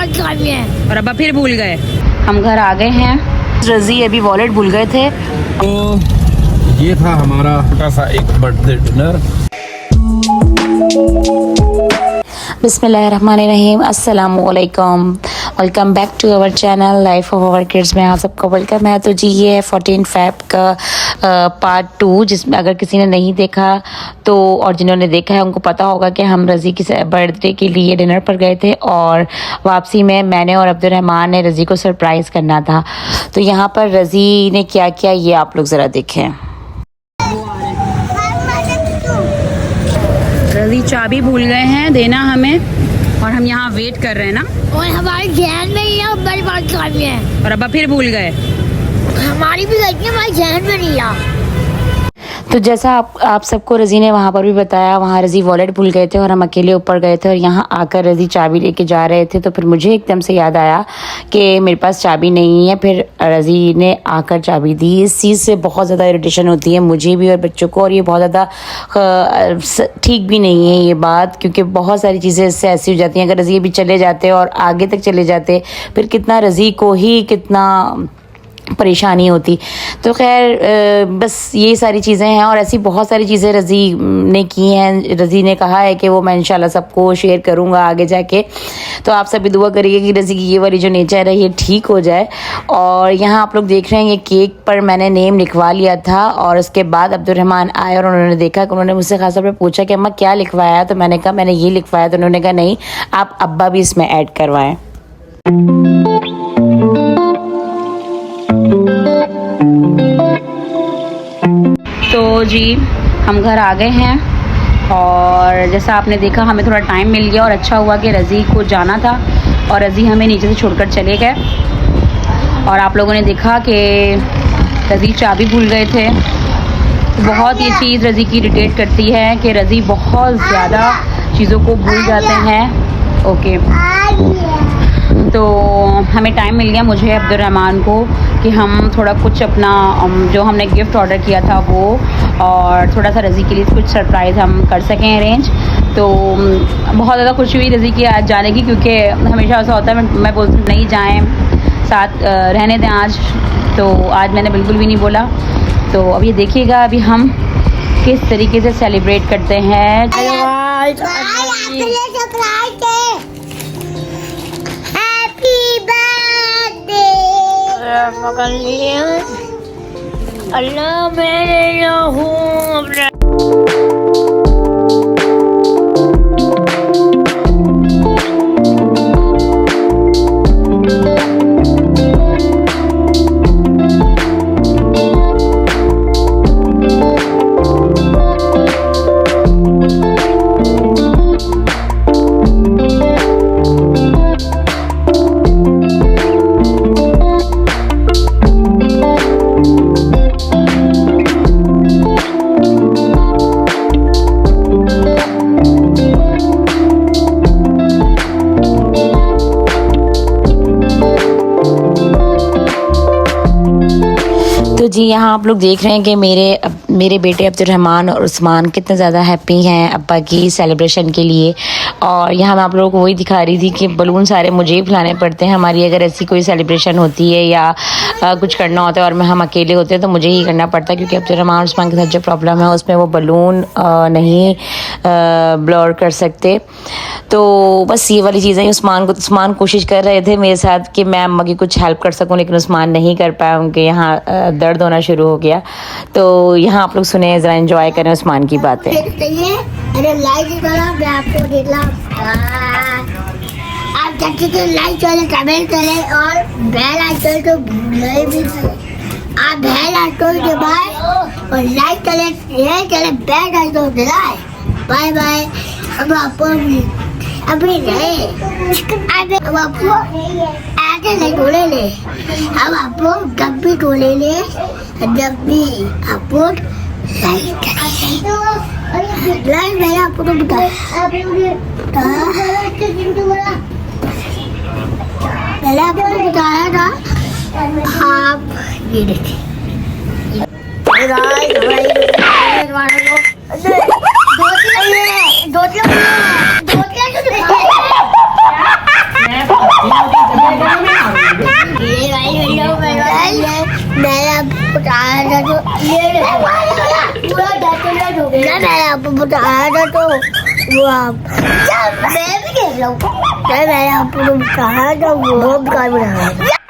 बात कर रही है। और अब्बा फिर भूल गए। हम घर आ गए हैं। रजी अभी वॉलेट भूल गए थे। तो ये था हमारा छोटा सा एक बर्थडे डिनर। बिस्मिल्लाहिर्रहमानिर्रहीम, अस्सलामुअलैकुम। Welcome back to our channel life of our kids में आप सबको वेलकम है। तो जी ये है 14 फ़रवरी का पार्ट 2, जिसमें अगर किसी ने नहीं देखा तो और जिन्होंने देखा है उनको पता होगा कि हम रज़ी की बर्थडे के लिए डिनर पर गए थे और वापसी में मैंने और अब्दुर्रहमान ने रज़ी को सरप्राइज़ करना था। तो यहाँ पर रज़ी ने क्या किया ये आप लोग ज़रा देखें। रज़ी चाबी भूल गए हैं देना हमें और हम यहाँ वेट कर रहे हैं ना। और हमारे जहन में ही है बड़ी बात कर रही है। और अब्बा फिर भूल गए। हमारी भी गलती है, हमारे जहन में नहीं आ। तो जैसा आप सबको रज़ी ने वहाँ पर भी बताया, वहाँ रज़ी वॉलेट भूल गए थे और हम अकेले ऊपर गए थे और यहाँ आकर रज़ी चाबी लेके जा रहे थे। तो फिर मुझे एकदम से याद आया कि मेरे पास चाबी नहीं है। फिर रज़ी ने आकर चाबी दी। इस चीज़ से बहुत ज़्यादा इरिटेशन होती है मुझे भी और बच्चों को, और ये बहुत ज़्यादा ठीक भी नहीं है ये बात, क्योंकि बहुत सारी चीज़ें इससे ऐसी हो जाती हैं। अगर रज़ी भी चले जाते और आगे तक चले जाते फिर कितना रज़ी को ही कितना परेशानी होती। तो खैर बस ये सारी चीज़ें हैं और ऐसी बहुत सारी चीज़ें रज़ी ने की हैं। रज़ी ने कहा है कि वो मैं इंशाल्लाह सबको शेयर करूँगा आगे जाके। तो आप सभी दुआ करिए कि रज़ी की ये वाली जो नेचर है ये ठीक हो जाए। और यहाँ आप लोग देख रहे हैं ये केक पर मैंने नेम लिखवा लिया था और उसके बाद अब्दुर्रहमान आए और उन्होंने देखा कि उन्होंने मुझसे खास तौर पर पूछा कि अम्मा क्या लिखवाया है। तो मैंने कहा मैंने ये लिखवाया। तो उन्होंने कहा नहीं, आप अब्बा भी इसमें ऐड करवाएँ। तो जी हम घर आ गए हैं और जैसा आपने देखा हमें थोड़ा टाइम मिल गया और अच्छा हुआ कि रज़ी को जाना था और रज़ी हमें नीचे से छोड़कर चले गए। और आप लोगों ने देखा कि रज़ी चाबी भूल गए थे। तो बहुत ये चीज़ रज़ी की इरिटेट करती है कि रज़ी बहुत ज़्यादा चीज़ों को भूल जाते हैं। ओके, तो हमें टाइम मिल गया मुझे अब्दुर्रहमान को कि हम थोड़ा कुछ अपना जो हमने गिफ्ट ऑर्डर किया था वो और थोड़ा सा रज़ी के लिए कुछ सरप्राइज़ हम कर सकें अरेंज। तो बहुत ज़्यादा खुशी हुई रज़ी की आज जाने की, क्योंकि हमेशा ऐसा होता है मैं बोलती हूँ नहीं जाएँ, साथ रहने दें आज। तो आज मैंने बिल्कुल भी नहीं बोला। तो अब ये देखिएगा अभी हम किस तरीके से सेलिब्रेट करते हैं। अल्लाह मैं हूँ। तो जी यहाँ आप लोग देख रहे हैं कि मेरे बेटे अब्दुर्रहमान और उस्मान कितने ज़्यादा हैप्पी हैं अब्बा की सेलिब्रेशन के लिए। और यहाँ मैं आप लोगों को वही दिखा रही थी कि बलून सारे मुझे ही फुलाने पड़ते हैं। हमारी अगर ऐसी कोई सेलिब्रेशन होती है या कुछ करना होता है और हम अकेले होते हैं तो मुझे ही करना पड़ता है, क्योंकि अब्दुर्रहमान और उस्मान के साथ जो प्रॉब्लम है उसमें वो बलून नहीं ब्लर कर सकते। तो बस ये वाली चीज़ें उस्मान कोशिश कर रहे थे मेरे साथ कि मैं अम्मा की कुछ हेल्प कर सकूं, लेकिन उस्मान नहीं कर पाया, उनके यहाँ दर्द होना शुरू हो गया। तो यहाँ आप लोग सुने, ज़रा एंजॉय करें उस्मान की बातें। अरे लाइट मैं आपको देखला आप जब से लाइट चले कमेंट करें और बेल आइकन तो नहीं भी आप बेल आइकन दबाएं और लाइक करें, ये करें बेल आइकन दबाएं। Bye bye. हम आपको अभी नहीं हम आपको ऐसे नहीं तोड़े ले, हम आपको जब भी तोड़े ले जब भी आपको लाइक करें। लाइक मैंने आपको तो बताया, मैंने आपको बताया था। आप ये देखिए मुझे आया था तो वो आप मैं भी खेल रहा हूँ। मैंने आपको कहा था वो बहुत बेकार बनाया था।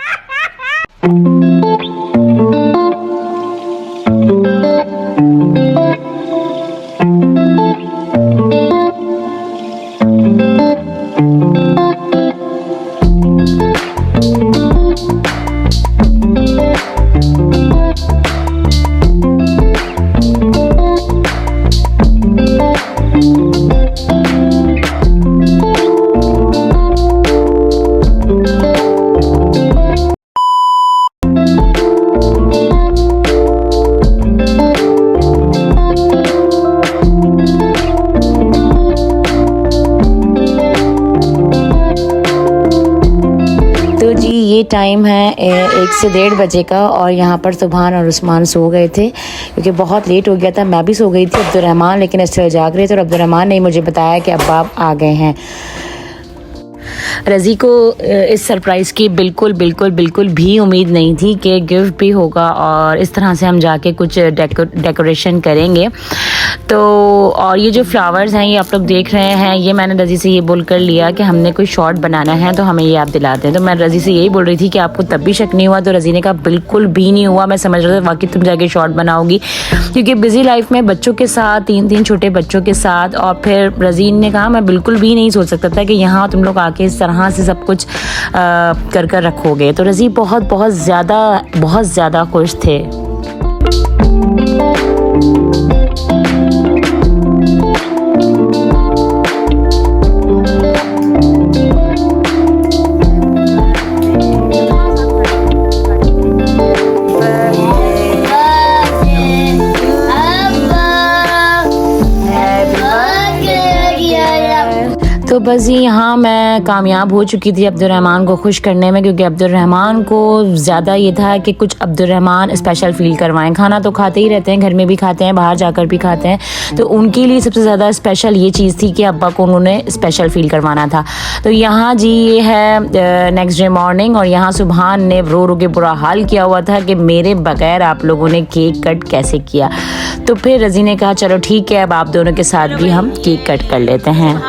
ये टाइम है 1 से 1:30 बजे का और यहाँ पर सुभान और उस्मान सो गए थे क्योंकि बहुत लेट हो गया था। मैं भी सो गई थी, अब्दुर्रहमान लेकिन इस तरह जाग रहे थे और अब्दुर्रहमान ने मुझे बताया कि अब्बा आ गए हैं। रज़ी को इस सरप्राइज़ की बिल्कुल भी उम्मीद नहीं थी कि गिफ्ट भी होगा और इस तरह से हम जाके कुछ डेकोरेशन करेंगे। तो और ये जो फ्लावर्स हैं ये आप लोग देख रहे हैं, ये मैंने रज़ी से ये बोल कर लिया कि हमने कोई शॉट बनाना है तो हमें ये आप दिलाते हैं। तो मैं रज़ी से यही बोल रही थी कि आपको तब भी शक नहीं हुआ, तो रज़ी ने कहा बिल्कुल भी नहीं हुआ। मैं समझ रहा था वाकई तुम जाके शॉट बनाओगी क्योंकि बिज़ी लाइफ में बच्चों के साथ 3 छोटे बच्चों के साथ। और फिर रज़ी ने कहा मैं बिल्कुल भी नहीं सोच सकता था कि यहाँ तुम लोग आके इस तरह से सब कुछ कर रखोगे। तो रज़ी बहुत ज़्यादा खुश थे। तो बस ये यहाँ मैं कामयाब हो चुकी थी अब्दुर्रहमान को खुश करने में, क्योंकि अब्दुर्रहमान को ज़्यादा ये था कि कुछ अब्दुर्रहमान स्पेशल फ़ील करवाएं। खाना तो खाते ही रहते हैं, घर में भी खाते हैं, बाहर जाकर भी खाते हैं, तो उनके लिए सबसे ज़्यादा स्पेशल ये चीज़ थी कि अब्बा को उन्होंने स्पेशल फ़ील करवाना था। तो यहाँ जी ये है नेक्स्ट डे मॉर्निंग और यहाँ सुभान ने रो के बुरा हाल किया हुआ था कि मेरे बगैर आप लोगों ने केक कट कैसे किया। तो फिर रज़ी ने कहा चलो ठीक है, अब आप दोनों के साथ भी हम केक कट कर लेते हैं।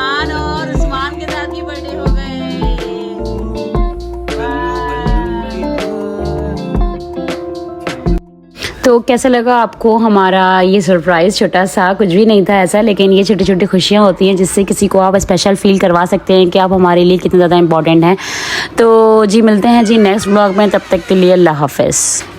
तो कैसा लगा आपको हमारा ये सरप्राइज़? छोटा सा कुछ भी नहीं था ऐसा, लेकिन ये छोटी छोटी खुशियाँ होती हैं जिससे किसी को आप स्पेशल फ़ील करवा सकते हैं कि आप हमारे लिए कितने ज़्यादा इम्पोर्टेंट हैं। तो जी मिलते हैं जी नेक्स्ट ब्लॉग में, तब तक के लिए अल्लाह हाफ़िज़।